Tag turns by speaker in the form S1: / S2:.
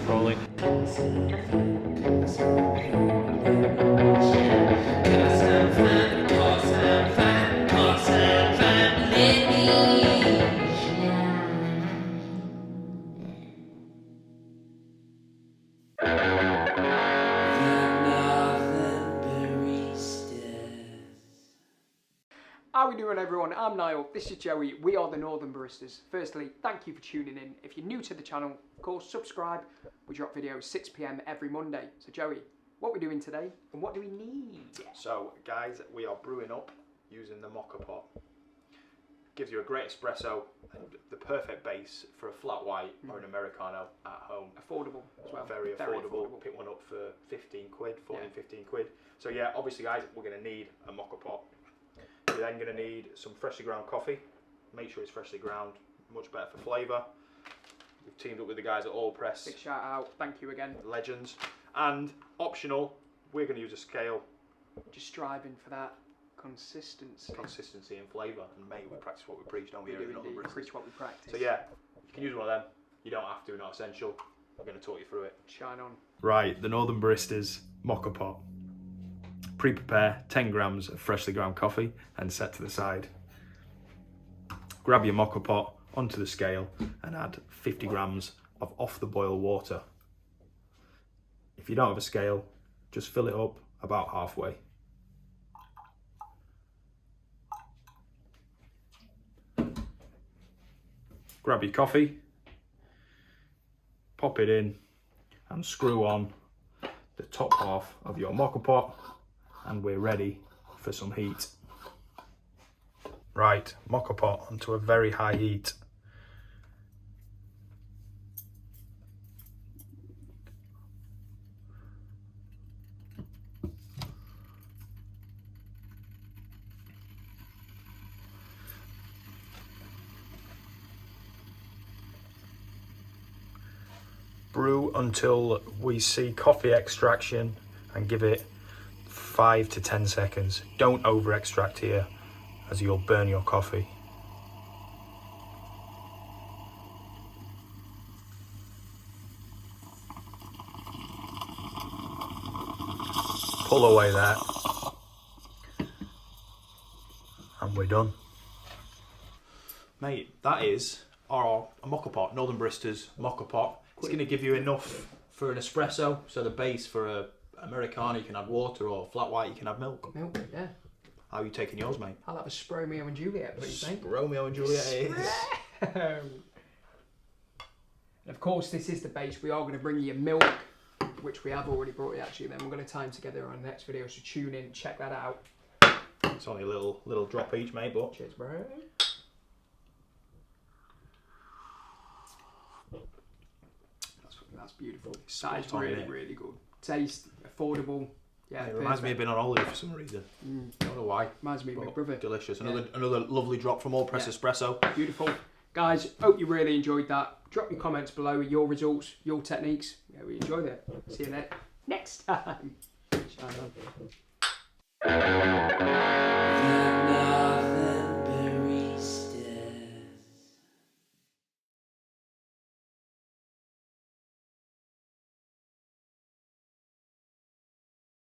S1: Rolling.
S2: How are we doing, everyone? I'm Niall, this is Joey, we are the Northern Baristas. Firstly, thank you for tuning in. If you're new to the channel, of course, subscribe. We drop videos 6 PM every Monday. So Joey, what are we doing today and what do we need?
S1: So guys, we are brewing up using the Moka Pot. Gives you a great espresso and the perfect base for a flat white or an Americano at home.
S2: Affordable as well.
S1: Very affordable. Pick one up for 15 quid, 14, 15 quid. So yeah, obviously guys, we're going to need a Moka Pot. You're then going to need some freshly ground coffee. Make sure it's freshly ground, much better for flavour. We've teamed up with the guys at All Press.
S2: Big shout out, thank you again.
S1: Legends. And optional, we're going to use a scale.
S2: Just striving for that consistency.
S1: Consistency and flavour. And mate, we practice what we preach, don't we?
S2: We do indeed, preach what we practice.
S1: So yeah, you can use one of them. You don't have to, not essential. We're going to talk you through it.
S2: Shine on.
S1: Right, the Northern Baristas Moka Pot. Pre-prepare 10 grams of freshly ground coffee and set to the side. Grab your Moka Pot onto the scale and add 50 grams of off the boil water. If you don't have a scale, just fill it up about halfway. Grab your coffee, pop it in and screw on the top half of your Moka Pot, and we're ready for some heat. Right, Moka Pot onto a very high heat. Brew until we see coffee extraction and give it 5 to 10 seconds. Don't over extract here as you'll burn your coffee. Pull away that and we're done. Mate, that is our Moka Pot, Northern Baristas Moka Pot. It's going to give you enough for an espresso, so the base for a Americano, you can add water, or flat white, you can add milk.
S2: Milk, yeah.
S1: How are you taking yours, mate?
S2: I'll have a Romeo and Juliet, please, mate.
S1: Romeo and Juliet it is.
S2: And of course, this is the base. We are going to bring you milk, which we have already brought you actually. Then we're going to time together on the next video, so tune in, check that out.
S1: It's only a little drop each, mate, but
S2: cheers, bro. That's beautiful. That is really good. Taste, affordable. Yeah,
S1: it reminds me of being on holiday for some reason. Don't know why.
S2: Reminds me of my brother.
S1: Delicious. Another lovely drop from All Press Espresso.
S2: Beautiful. Guys, hope you really enjoyed that. Drop your comments below with your results, your techniques. Yeah, we enjoyed it. See you next time. Shine on.